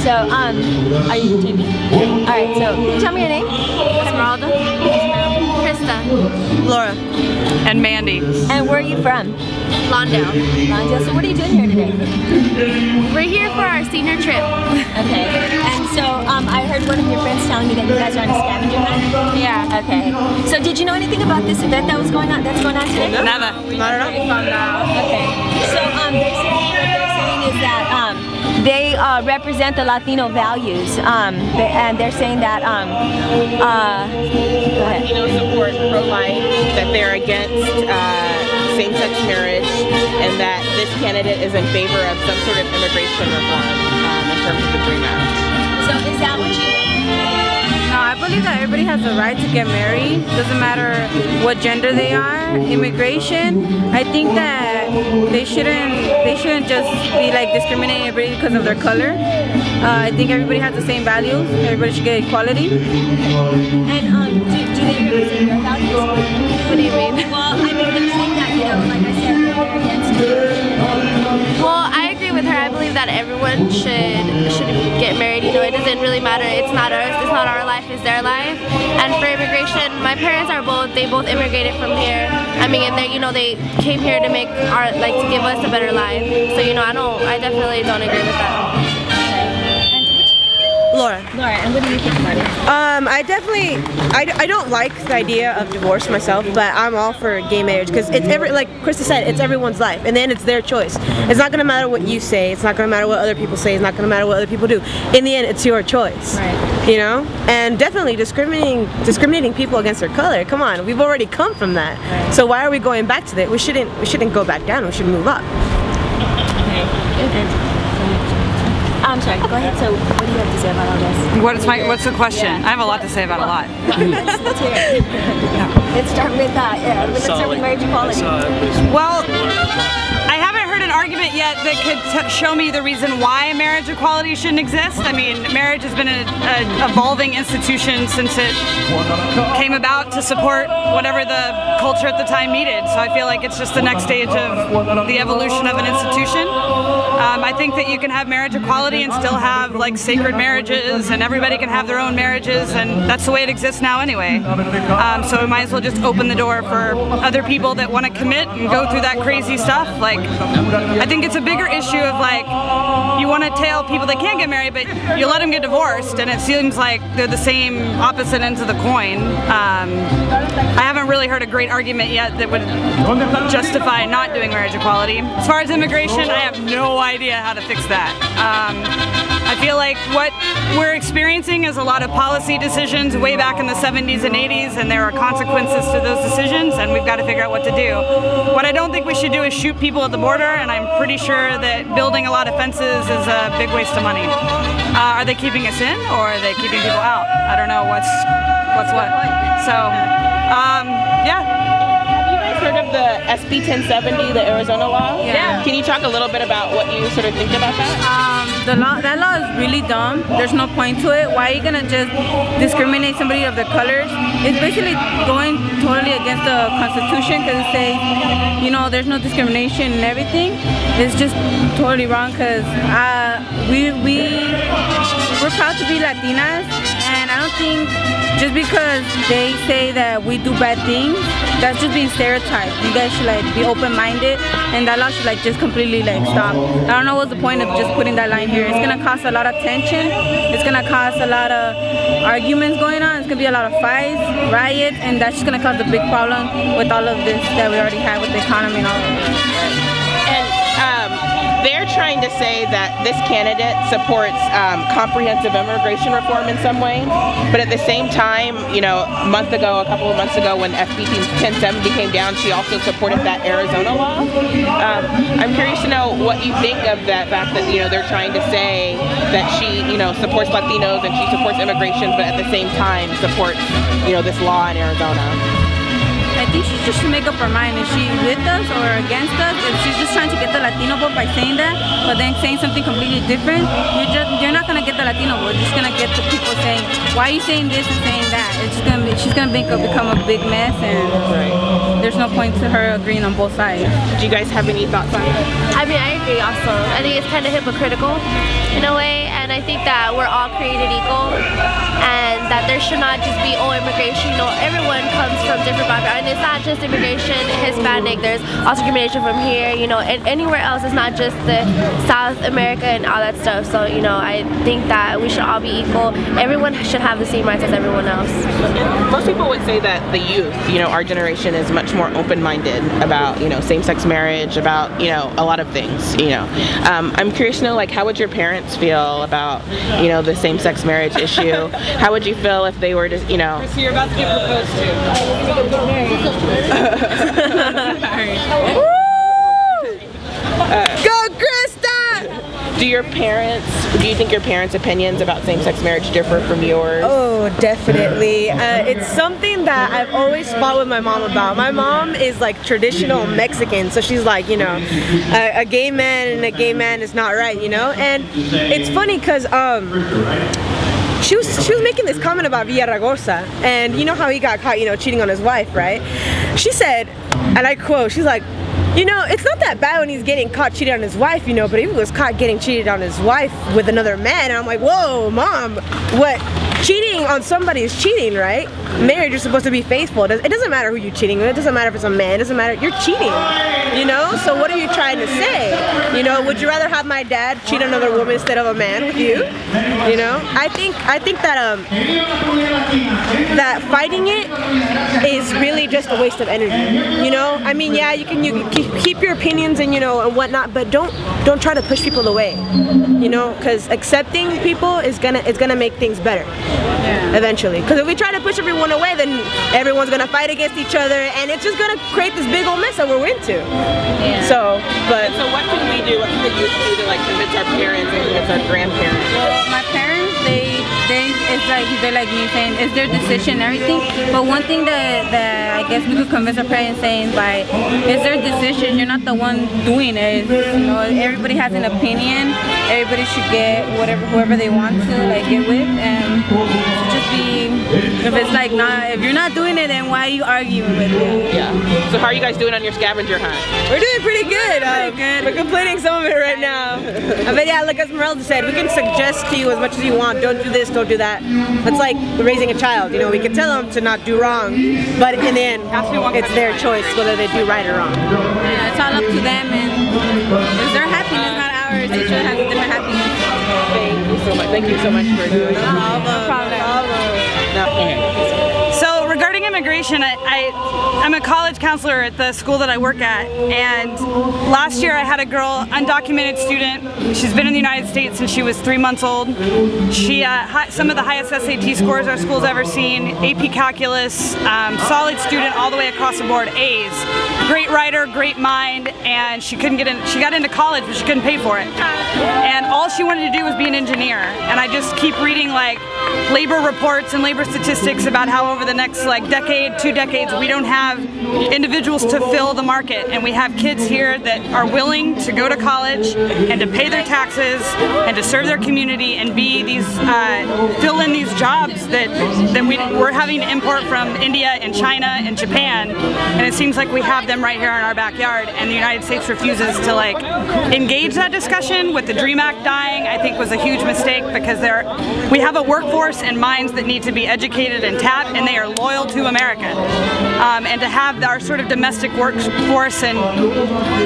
So, are you taping? Alright, so can you tell me your name? Esmeralda. Krista. Laura. And Mandy. And where are you from? Lawndale. Lawndale. So what are you doing here today? We're here for our senior trip. Okay. And so I heard one of your friends telling me that you guys are on a scavenger hunt. Yeah. Okay. So did you know anything about this event that's going on today? Never. Not at all. Okay. So what they're saying is that they represent the Latino values, and they're saying that go ahead. Latino support pro-life, that they're against same-sex marriage, and that this candidate is in favor of some sort of immigration reform in terms of the DREAM Act. So is that what you? No, I believe that everybody has the right to get married. Doesn't matter what gender they are. Immigration, I think that they shouldn't just be like discriminating everybody because of their color. I think everybody has the same values. Everybody should get equality. And do they represent your values? What do you mean? Well, I mean, they're saying that, you know, like I said, they're against immigration. Well, I agree with her. I believe that everyone should get married. You know, it doesn't really matter. It's not ours. It's not our life. It's their life. And for immigration, my parents are they both immigrated from here. I mean, and they, you know, they came here to make to give us a better life. So, you know, I definitely don't agree with that. Laura. Laura, and what do you think about it? I don't like the idea of divorce myself, but I'm all for gay marriage because it's like Krista said, it's everyone's life, and then it's their choice. It's not gonna matter what you say. It's not gonna matter what other people say. It's not gonna matter what other people do. In the end, it's your choice. Right. You know, and definitely discriminating people against their color. Come on, we've already come from that. Right. So why are we going back to that? We shouldn't go back down. We should move up. I'm sorry, go ahead. So what do you have to say about all this? What's the question? Yeah. I have a lot to say about a lot. Let's hear it. Let's start with let's start with marriage equality. Well, I haven't heard an argument yet that could show me the reason why marriage equality shouldn't exist. I mean, marriage has been an evolving institution since it came about to support whatever the culture at the time needed. So I feel like it's just the next stage of the evolution of an institution. I think that you can have marriage equality and still have like sacred marriages, and everybody can have their own marriages, and that's the way it exists now anyway. So we might as well just open the door for other people that want to commit and go through that crazy stuff. Like, I think it's a bigger issue of like, you want to tell people they can't get married, but you let them get divorced, and it seems like they're the same opposite ends of the coin. I haven't really heard a great argument yet that would justify not doing marriage equality. As far as immigration, I have no idea how to fix that. I feel like what we're experiencing is a lot of policy decisions way back in the 70s and 80s, and there are consequences to those decisions, and we've got to figure out what to do. What I don't think we should do is shoot people at the border, and I'm pretty sure that building a lot of fences is a big waste of money. Are they keeping us in, or are they keeping people out? I don't know what's what. So, yeah. Heard of the SB 1070, the Arizona law? Yeah. Can you talk a little bit about what you sort of think about that? That law is really dumb. There's no point to it. Why are you gonna just discriminate somebody of their colors? It's basically going totally against the Constitution, because it says, you know, there's no discrimination and everything. It's just totally wrong, because we're proud to be Latinas, and I don't think just because they say that we do bad things, that's just being stereotyped. You guys should like be open-minded, and that law should like just completely like stop. I don't know what's the point of just putting that line here. It's gonna cause a lot of tension. It's gonna cause a lot of arguments going on. It's gonna be a lot of fights, riots, and that's just gonna cause a big problem with all of this that we already have with the economy and all of this. And they're trying to say that this candidate supports comprehensive immigration reform in some way, but at the same time, you know, a couple of months ago when SB 1070 came down, she also supported that Arizona law. I'm curious to know what you think of that fact that, you know, they're trying to say that she, you know, supports Latinos and she supports immigration, but at the same time supports, you know, this law in Arizona. I think she's just to make up her mind. Is she with us or against us? If she's just trying to get the Latino vote by saying that, but then saying something completely different, you're not gonna get the Latino vote. You're just gonna get the people saying, why are you saying this and saying that? It's just gonna she's gonna become a big mess, and there's no point to her agreeing on both sides. Do you guys have any thoughts on that? I mean, I agree also. I think it's kind of hypocritical in a way, and I think that we're all created equal, and that there should not just be, oh, immigration, you know, everyone comes from different backgrounds, and it's not just immigration, Hispanic, there's also discrimination from here, you know, and anywhere else. It's not just the South America and all that stuff. So, you know, I think that we should all be equal. Everyone should have the same rights as everyone else. Most people would say that the youth, you know, our generation is much more open-minded about, you know, same-sex marriage, about, you know, a lot of things, you know. I'm curious to know, like, how would your parents feel about, you know, the same-sex marriage issue? How would you feel if they were to, you know... So you're about to get proposed to. Go Krista! Do you think your parents' opinions about same-sex marriage differ from yours? Oh, definitely. It's something that I've always fought with my mom about. My mom is like traditional Mexican, so she's like, you know, a gay man and a gay man is not right, you know? And it's funny because she was making this comment about Villaraigosa, and you know how he got caught, you know, cheating on his wife, right? She said, and I quote, she's like, you know, it's not that bad when he's getting caught cheating on his wife, you know, but if he was caught getting cheated on his wife with another man, and I'm like, whoa, mom, what? Cheating on somebody is cheating, right? Marriage, you're supposed to be faithful. It doesn't matter who you're cheating with. It doesn't matter if it's a man. It doesn't matter. You're cheating, you know? So what are you trying to say? You know, would you rather have my dad cheat on another woman instead of a man with you? You know? I think that that fighting it is really just a waste of energy. You know? I mean, yeah, you can keep your opinions and, you know, and whatnot, but don't try to push people away. You know, because accepting people is gonna make things better. Yeah. Eventually, because if we try to push everyone away, then everyone's gonna fight against each other, and it's just gonna create this big old mess that we're into. Yeah. So what can we do? What can the youth do to like convince our parents and convince our grandparents? Well, my parents, they're like me saying it's their decision and everything. But one thing that I guess we could convince our parents saying by it's their decision. You're not the one doing it. You know, everybody has an opinion. Everybody should get whoever they want to like get with, and just be. If it's like if you're not doing it, then why are you arguing with it? Yeah. So how are you guys doing on your scavenger hunt? We're doing pretty good. We're completing some of it right now. But yeah, like as Merelda said, we can suggest to you as much as you want. Don't do this, don't do that. It's like raising a child. You know, we can tell them to not do wrong, but in the end, it's their choice whether they do right or wrong. Yeah, it's all up to them, and it's their happiness, not ours. Each other has a different happiness. Thank you so much. Thank you so much for doing it. No problem. So regarding immigration, I'm a college counselor at the school that I work at, and last year I had a girl, undocumented student. She's been in the United States since she was 3 months old. She some of the highest SAT scores our school's ever seen, AP Calculus, solid student all the way across the board, A's. Great writer, great mind, and she couldn't get in. She got into college, but she couldn't pay for it. And all she wanted to do was be an engineer. And I just keep reading like labor reports and labor statistics about how over the next like decade, 2 decades, we don't have individuals to fill the market, and we have kids here that are willing to go to college and to pay their taxes and to serve their community and be these fill in these jobs that we're having to import from India and China and Japan, and it seems like we have them right here in our backyard, and the United States refuses to like engage that discussion. With the DREAM Act dying, I think was a huge mistake, because we have a workforce and minds that need to be educated and tapped, and they are loyal to America. And to have our sort of domestic workforce and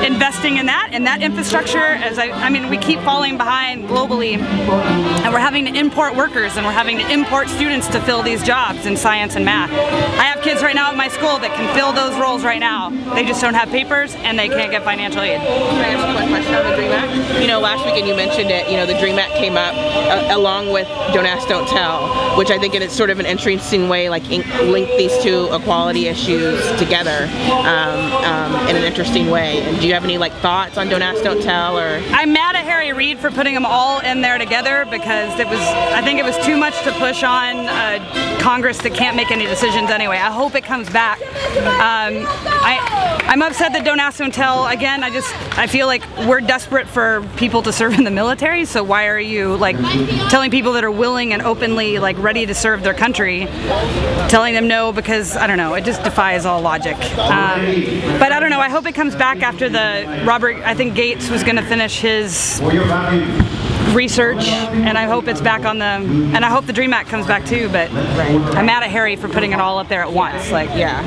investing in that infrastructure, I mean, we keep falling behind globally, and we're having to import workers, and we're having to import students to fill these jobs in science and math. I have kids right now at my school that can fill those roles right now. They just don't have papers, and they can't get financial aid. Can I ask you one question on the DREAM Act? You know, last weekend you mentioned it, you know, the DREAM Act came up along with Don't Ask, Don't Tell, which I think is sort of an interesting way, like link these these two equality issues together in an interesting way. And do you have any like thoughts on Don't Ask, Don't Tell? Or I'm mad at Harry Reid for putting them all in there together because I think it was too much to push on Congress that can't make any decisions anyway. I hope it comes back. I'm upset that Don't Ask, Don't Tell, again, I feel like we're desperate for people to serve in the military, so why are you like telling people that are willing and openly like ready to serve their country, telling them no, because I don't know, it just defies all logic. But I don't know, I hope it comes back after I think Gates was going to finish his research, and I hope it's back on and I hope the DREAM Act comes back too, but I'm mad at Harry for putting it all up there at once. Like, yeah.